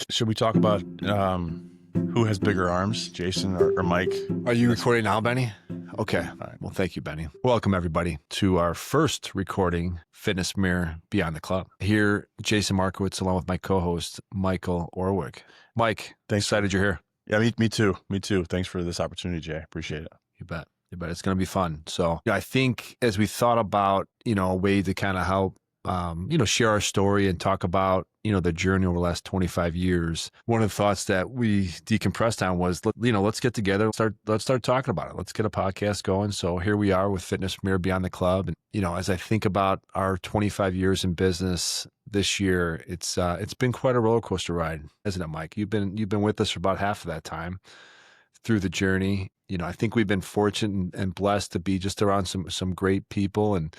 Should we talk about who has bigger arms, Jason or Mike? Are you recording now, Benny? Okay. All right. Well, thank you, Benny. Welcome, everybody, to our first recording, Fitness Mirror Beyond the Club. Here, Jason Markowitz, along with my co-host, Michael Orwig. Mike, Thanks. excited you're here. Yeah, me too. Me too. Thanks for this opportunity, Jay. Appreciate it. You bet. You bet. It's going to be fun. So I think as we thought about, a way to kind of help, share our story and talk about, the journey over the last 25 years. One of the thoughts that we decompressed on was, let's get together. Let's start talking about it. Let's get a podcast going. So here we are with Fitness Mirror Beyond the Club. And, as I think about our 25 years in business this year, it's been quite a roller coaster ride, isn't it, Mike? You've been with us for about half of that time through the journey. I think we've been fortunate and blessed to be just around some great people and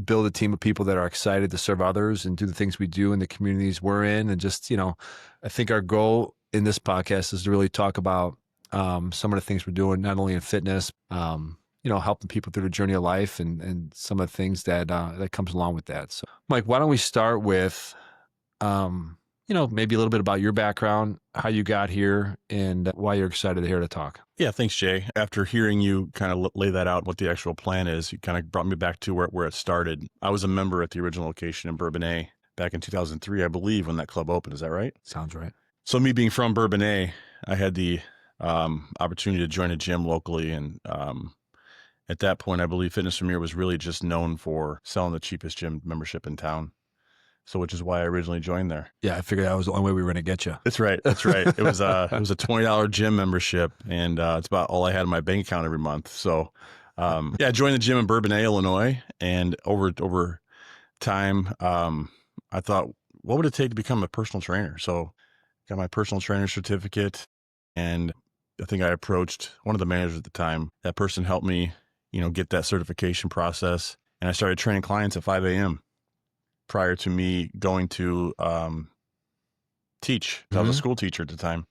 build a team of people that are excited to serve others and do the things we do in the communities we're in. And just, I think our goal in this podcast is to really talk about some of the things we're doing, not only in fitness, helping people through the journey of life and some of the things that comes along with that. So, Mike, why don't we start with, maybe a little bit about your background, how you got here, and why you're excited here to talk. Yeah, thanks, Jay. After hearing you kind of lay that out, what the actual plan is, you kind of brought me back to where it started. I was a member at the original location in Bourbonnais back in 2003, I believe, when that club opened. Is that right? Sounds right. So me being from Bourbonnais, I had the opportunity to join a gym locally. And at that point, I believe Fitness Premier was really just known for selling the cheapest gym membership in town. So, which is why I originally joined there. Yeah, I figured that was the only way we were going to get you. That's right. That's right. It was a $20 gym membership, and it's about all I had in my bank account every month. So, I joined the gym in Bourbonnais, Illinois, and over time, I thought, what would it take to become a personal trainer? So, got my personal trainer certificate, and I think I approached one of the managers at the time. That person helped me, get that certification process, and I started training clients at 5 a.m. prior to me going to teach. I was a school teacher at the time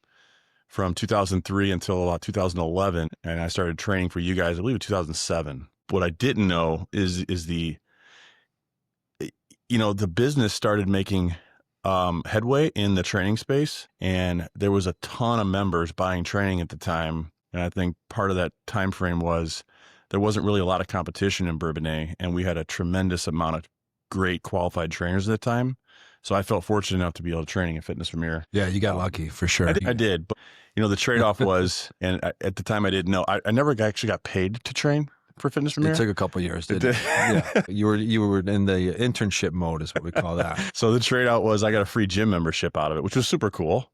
from 2003 until about 2011. And I started training for you guys, I believe in 2007. What I didn't know is the business started making headway in the training space. And there was a ton of members buying training at the time. And I think part of that time frame was there wasn't really a lot of competition in Bourbonnais. And we had a tremendous amount of great qualified trainers at the time. So I felt fortunate enough to be able to training in Fitness Premier. Yeah, you got lucky for sure. I did. But, the trade-off was, and at the time I didn't know, I never actually got paid to train for Fitness Premier. It took a couple of years, didn't it? Yeah. You were in the internship mode is what we call that. So the trade-out was I got a free gym membership out of it, which was super cool.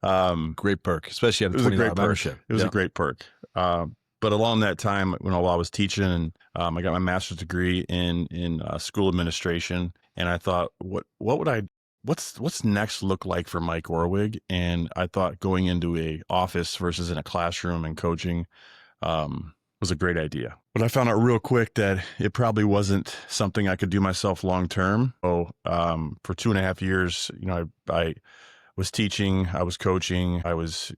Great perk, especially at a $20 membership. It was a great perk. But along that time, while I was teaching, and I got my master's degree in school administration, and I thought, what's next look like for Mike Orwig? And I thought going into a office versus in a classroom and coaching was a great idea. But I found out real quick that it probably wasn't something I could do myself long term. So for 2.5 years, I was teaching, I was coaching, I was,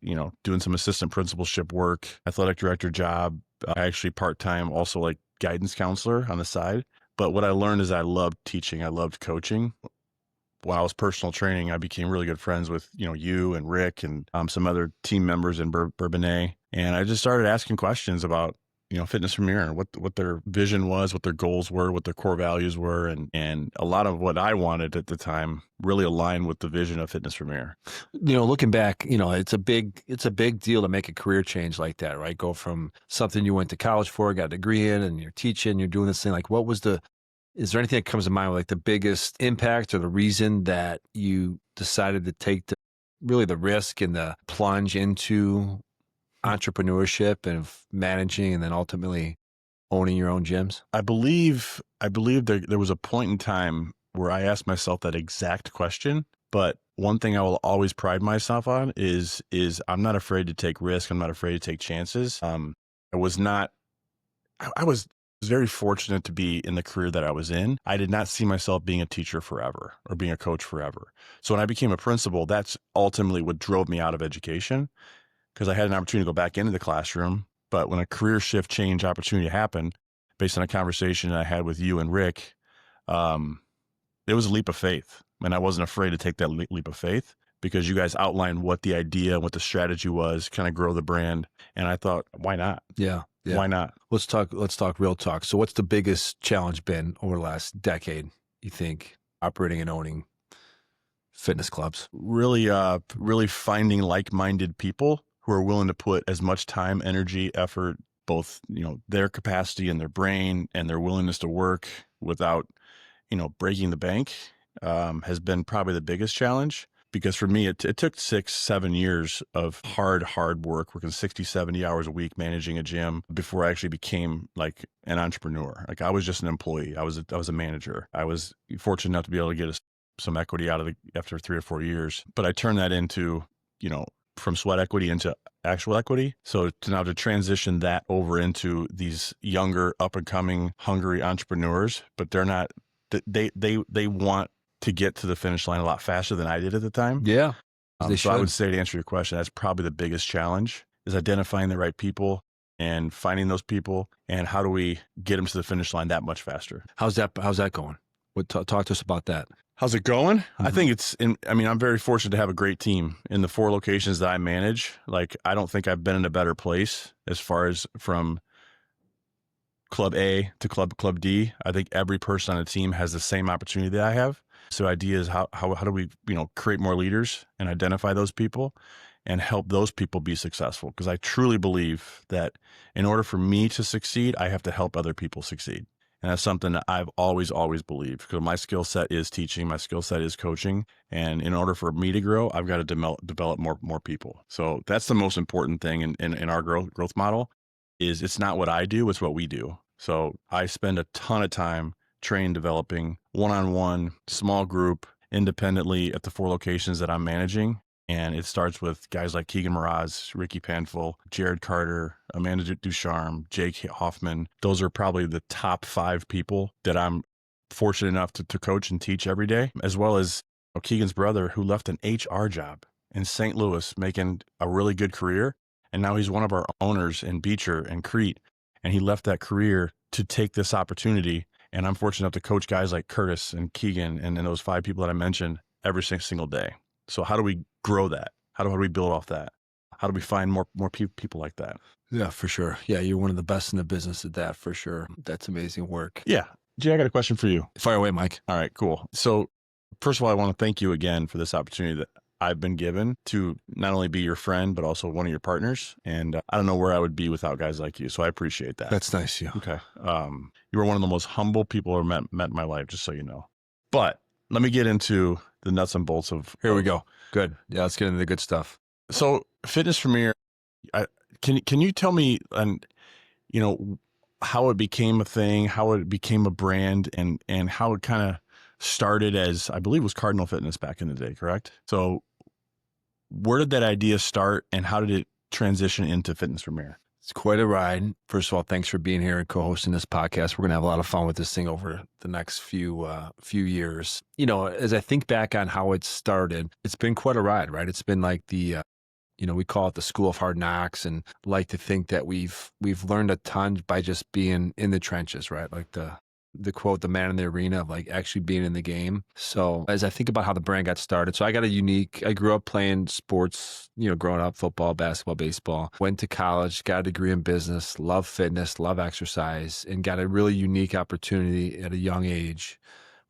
doing some assistant principalship work, athletic director job. I actually part-time also like guidance counselor on the side. But what I learned is I loved teaching. I loved coaching. While I was personal training, I became really good friends with, you and Rick and some other team members in Bourbonnais. And I just started asking questions about, Fitness Premier and what their vision was, what their goals were, what their core values were. And a lot of what I wanted at the time really aligned with the vision of Fitness Premier. Looking back, it's a big deal to make a career change like that, right? Go from something you went to college for, got a degree in, and you're teaching, you're doing this thing. Like, is there anything that comes to mind, like the biggest impact or the reason that you decided to take the risk and the plunge into entrepreneurship and managing and then ultimately owning your own gyms? I believe there was a point in time where I asked myself that exact question. But one thing I will always pride myself on is I'm not afraid to take risks. I'm not afraid to take chances. I was very fortunate to be in the career that I was in. I did not see myself being a teacher forever or being a coach forever. So when I became a principal, that's ultimately what drove me out of education, because I had an opportunity to go back into the classroom. But when a career shift change opportunity happened, based on a conversation I had with you and Rick, it was a leap of faith. And I wasn't afraid to take that leap of faith because you guys outlined what the idea, what the strategy was, kind of grow the brand. And I thought, why not? Yeah. Yeah. Why not? Let's talk real talk. So what's the biggest challenge been over the last decade, you think, operating and owning fitness clubs? Really finding like-minded people who are willing to put as much time, energy, effort, both, their capacity and their brain and their willingness to work without, breaking the bank, has been probably the biggest challenge. Because for me, it took 6-7 years of hard work, working 60, 70 hours a week, managing a gym before I actually became like an entrepreneur. Like I was just an employee. I was a manager. I was fortunate enough to be able to get some equity out of it after 3 or 4 years, but I turned that into, from sweat equity into actual equity. So to transition that over into these younger, up and coming, hungry entrepreneurs, but they're not, they want to get to the finish line a lot faster than I did at the time. Yeah. So I would say, to answer your question, that's probably the biggest challenge, is identifying the right people and finding those people, and how do we get them to the finish line that much faster? How's that going? Talk to us about that. How's it going? I think I'm very fortunate to have a great team in the 4 locations that I manage. Like, I don't think I've been in a better place as far as from club A to club D. I think every person on the team has the same opportunity that I have. So the idea is how do we, create more leaders and identify those people and help those people be successful? Because I truly believe that in order for me to succeed, I have to help other people succeed. And that's something that I've always believed, because my skill set is teaching, my skill set is coaching. And in order for me to grow, I've got to develop more people. So that's the most important thing in our growth model. Is it's not what I do, it's what we do. So I spend a ton of time training, developing one-on-one, small group, independently at the 4 locations that I'm managing. And it starts with guys like Keegan Mraz, Ricky Panful, Jared Carter, Amanda Ducharme, Jake Hoffman. Those are probably the top 5 people that I'm fortunate enough to coach and teach every day, as well as Keegan's brother, who left an HR job in St. Louis, making a really good career. And now he's one of our owners in Beecher and Crete. And he left that career to take this opportunity. And I'm fortunate enough to coach guys like Curtis and Keegan and those 5 people that I mentioned every single day. So how do we grow that? How do we build off that? How do we find more people like that? Yeah, for sure. Yeah, you're one of the best in the business at that, for sure. That's amazing work. Yeah. Jay, I got a question for you. Fire away, Mike. All right, cool. So first of all, I want to thank you again for this opportunity that I've been given to not only be your friend, but also one of your partners. And I don't know where I would be without guys like you. So I appreciate that. That's nice. Yeah. Okay. You were one of the most humble people I've met in my life, just so you know. But let me get into the nuts and bolts of. Here we go. Good. Yeah, let's get into the good stuff. So Fitness Premier, can you tell me, how it became a thing, how it became a brand, and how it kind of started as, I believe, was Cardinal Fitness back in the day, correct? So where did that idea start, and how did it transition into Fitness Premier? It's quite a ride. First of all, thanks for being here and co-hosting this podcast. We're going to have a lot of fun with this thing over the next few years. As I think back on how it started, it's been quite a ride, right? It's been like the, we call it the school of hard knocks, and like to think that we've learned a ton by just being in the trenches, right? Like the quote, the man in the arena, of like actually being in the game. So as I think about how the brand got started, so I grew up playing sports, growing up, football, basketball, baseball, went to college, got a degree in business, love fitness, love exercise, and got a really unique opportunity at a young age,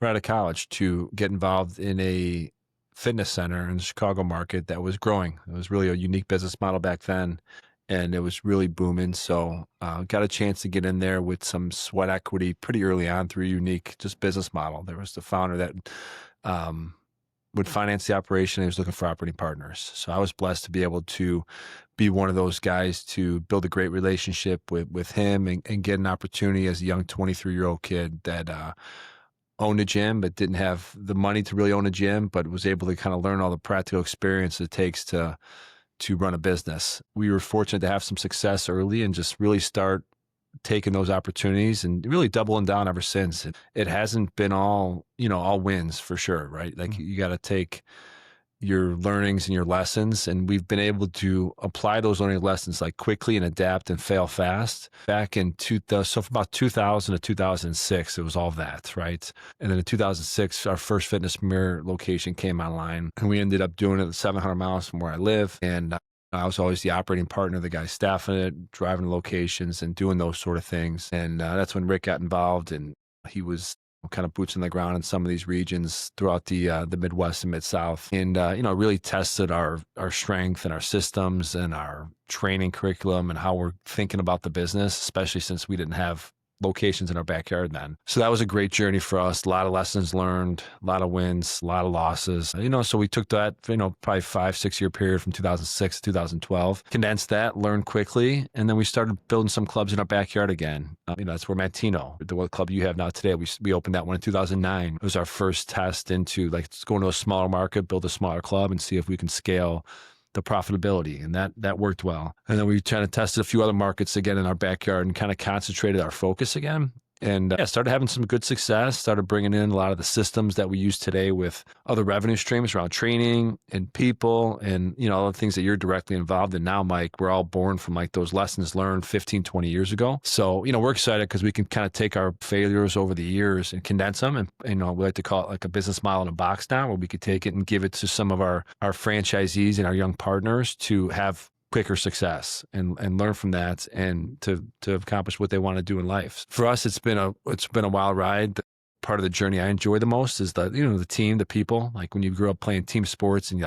right out of college, to get involved in a fitness center in the Chicago market that was growing. It was really a unique business model back then, and it was really booming. So got a chance to get in there with some sweat equity pretty early on through a unique just business model. There was the founder that would finance the operation. He was looking for operating partners. So I was blessed to be able to be one of those guys to build a great relationship with him and get an opportunity as a young 23-year-old kid that owned a gym, but didn't have the money to really own a gym, but was able to kind of learn all the practical experience it takes to run a business. We were fortunate to have some success early and just really start taking those opportunities and really doubling down ever since. It hasn't been all wins, for sure, right? Like you got to take, your learnings and your lessons. And we've been able to apply those learning lessons like quickly and adapt and fail fast. Back in 2000, so from about 2000 to 2006, it was all that, right? And then in 2006, our first Fitness Premier location came online, and we ended up doing it 700 miles from where I live. And I was always the operating partner, the guy staffing it, driving the locations and doing those sort of things. And that's when Rick got involved, and he was kind of boots on the ground in some of these regions throughout the Midwest and Mid-South. And, really tested our strength and our systems and our training curriculum and how we're thinking about the business, especially since we didn't have locations in our backyard then. So that was a great journey for us. A lot of lessons learned, a lot of wins, a lot of losses. So we took that, probably 5-6 year period from 2006 to 2012, condensed that, learned quickly, and then we started building some clubs in our backyard again. That's where Mantino, the club you have now today, we opened that one in 2009. It was our first test into let's go into a smaller market, build a smaller club, and see if we can scale the profitability, and that worked well. And then we kind of tested a few other markets again in our backyard and kind of concentrated our focus again. And started having some good success, started bringing in a lot of the systems that we use today with other revenue streams around training and people and, all the things that you're directly involved in now, Mike. We're all born from those lessons learned 15, 20 years ago. So, we're excited because we can kind of take our failures over the years and condense them. And, we like to call it like a business model in a box now, where we could take it and give it to some of our franchisees and our young partners to have quicker success and learn from that and to accomplish what they want to do in life. For us, it's been a wild ride. Part of the journey I enjoy the most is the team, the people. Like when you grew up playing team sports and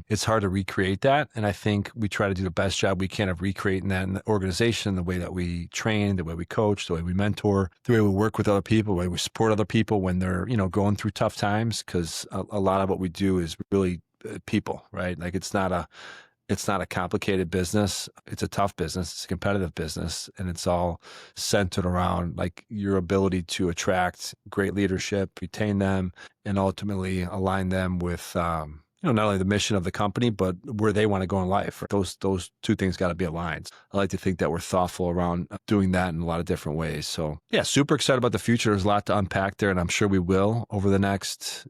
it's hard to recreate that. And I think we try to do the best job we can of recreating that in the organization, the way that we train, the way we coach, the way we mentor, the way we work with other people, the way we support other people when they're, going through tough times. Cause a lot of what we do is really people, right? Like it's not a complicated business. It's a tough business. It's a competitive business. And it's all centered around your ability to attract great leadership, retain them, and ultimately align them with, not only the mission of the company, but where they want to go in life. Those two things got to be aligned. I like to think that we're thoughtful around doing that in a lot of different ways. So yeah, super excited about the future. There's a lot to unpack there, and I'm sure we will over the next,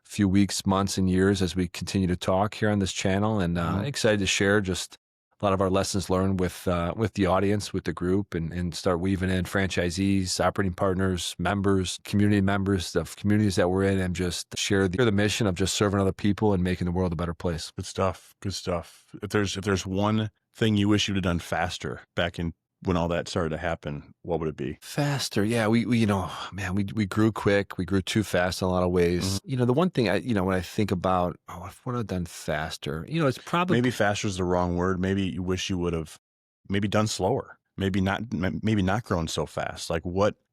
few weeks, months, and years as we continue to talk here on this channel. And excited to share just a lot of our lessons learned with the audience, with the group, and start weaving in franchisees, operating partners, members, community members of communities that we're in, and just share the mission of just serving other people and making the world a better place. Good stuff. Good stuff. If there's one thing you wish you'd have done faster back in when all that started to happen, what would it be? Faster. Yeah. We we grew quick. We grew too fast in a lot of ways. Mm-hmm. The one thing when I think about, what I've done faster, it's probably maybe faster is the wrong word. Maybe you wish you would have maybe done slower. Maybe not grown so fast.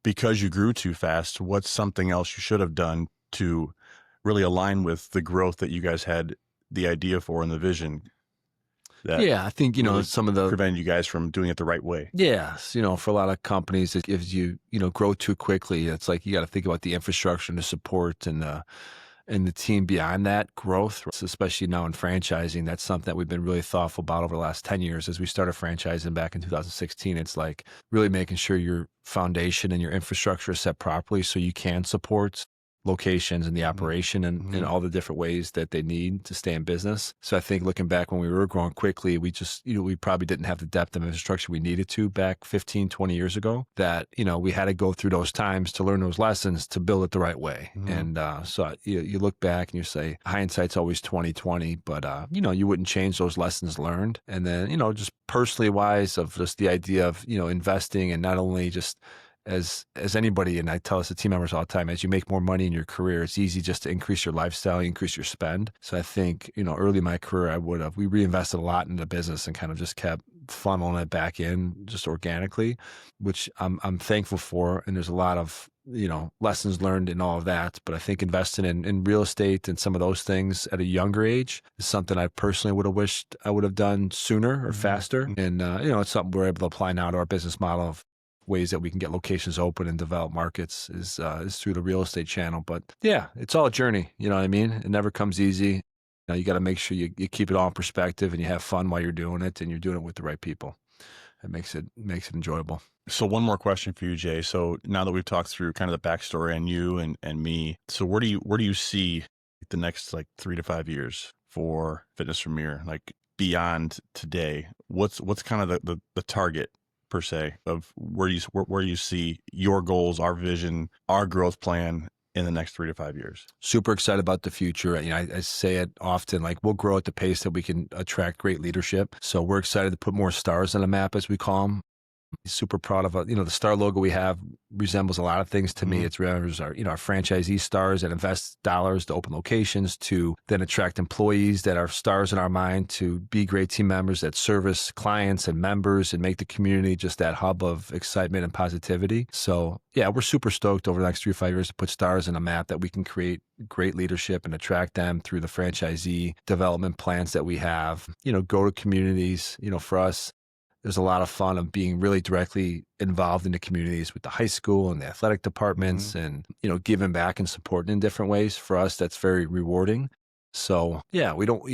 Because you grew too fast, what's something else you should have done to really align with the growth that you guys had the idea for and the vision? I think, really some of the prevented you guys from doing it the right way. Yes. For a lot of companies, it gives you, grow too quickly. It's like you got to think about the infrastructure and the support and the team beyond that growth, especially now in franchising. That's something that we've been really thoughtful about over the last 10 years. As we started franchising back in 2016, it's like really making sure your foundation and your infrastructure is set properly so you can support locations and the operation and in all the different ways that they need to stay in business. So I think looking back when we were growing quickly, we just, we probably didn't have the depth of infrastructure we needed to back 15, 20 years ago, that, we had to go through those times to learn those lessons to build it the right way. And so you look back and you say, hindsight's always 20/20, but you wouldn't change those lessons learned. And then, just personally wise of just the idea of, investing and not only just as anybody, and I tell us the team members all the time, as you make more money in your career, it's easy just to increase your lifestyle, increase your spend. So I think, early in my career, we reinvested a lot in the business and kind of just kept funneling it back in just organically, which I'm thankful for. And there's a lot of, lessons learned in all of that. But I think investing in real estate and some of those things at a younger age is something I personally would have wished I would have done sooner or faster. And, it's something we're able to apply now to our business model of ways that we can get locations open and develop markets is through the real estate channel. But yeah, it's all a journey. You know what I mean? It never comes easy. You got to make sure you keep it all in perspective and you have fun while you're doing it and you're doing it with the right people. It makes it enjoyable. So one more question for you, Jay. So now that we've talked through kind of the backstory on you and me, so where do you see the next 3 to 5 years for Fitness Premier, like beyond today? What's kind of the target per se of where you see your goals, our vision, our growth plan in the next 3 to 5 years? Super excited about the future. You know, I say it often, like we'll grow at the pace that we can attract great leadership. So we're excited to put more stars on the map, as we call them. Super proud of the star logo we have resembles a lot of things to me. It's remembers our franchisee stars that invest dollars to open locations, to then attract employees that are stars in our mind, to be great team members that service clients and members and make the community just that hub of excitement and positivity. So yeah, we're super stoked over the next 3 to 5 years to put stars in a map that we can create great leadership and attract them through the franchisee development plans that we have. Go to communities. For us, there's a lot of fun of being really directly involved in the communities with the high school and the athletic departments and, giving back and supporting in different ways. For us, that's very rewarding. So yeah, we don't,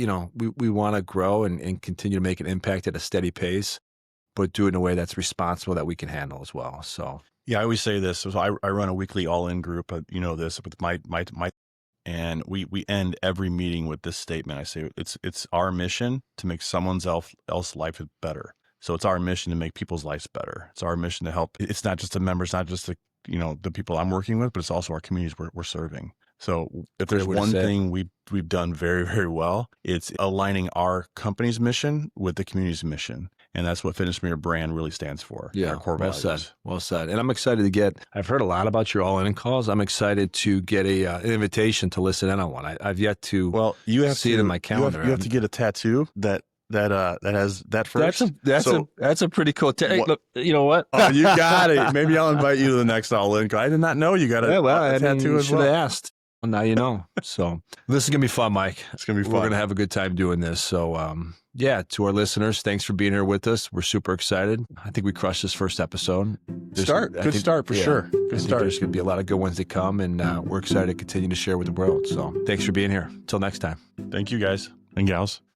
we want to grow and continue to make an impact at a steady pace, but do it in a way that's responsible that we can handle as well. So yeah, I always say this. So I run a weekly all-in group, this with my and we end every meeting with this statement. I say it's our mission to make someone's else life better. So it's our mission to make people's lives better. It's our mission to help. It's not just the members, not just the people I'm working with, but it's also our communities we're serving. So if there's one thing we've done very, very well, it's aligning our company's mission with the community's mission. And that's what Fitness Premier brand really stands for. Yeah, our core values. Well said. And I'm excited to I've heard a lot about your all-in calls. I'm excited to get an invitation to listen in on one. I've yet to see it in my calendar. You have to get a tattoo that has that first. That's a pretty cool. Hey, look, you know what? Oh, you got it. Maybe I'll invite you to the next all-in. I did not know you got a tattoo as well. Should have asked. Well, now you know. So this is gonna be fun, Mike. It's gonna be fun. We're gonna have a good time doing this. So to our listeners, thanks for being here with us. We're super excited. I think we crushed this first episode. Good start for sure. Good start. There's gonna be a lot of good ones to come, and we're excited to continue to share with the world. So thanks for being here. Until next time. Thank you, guys and gals.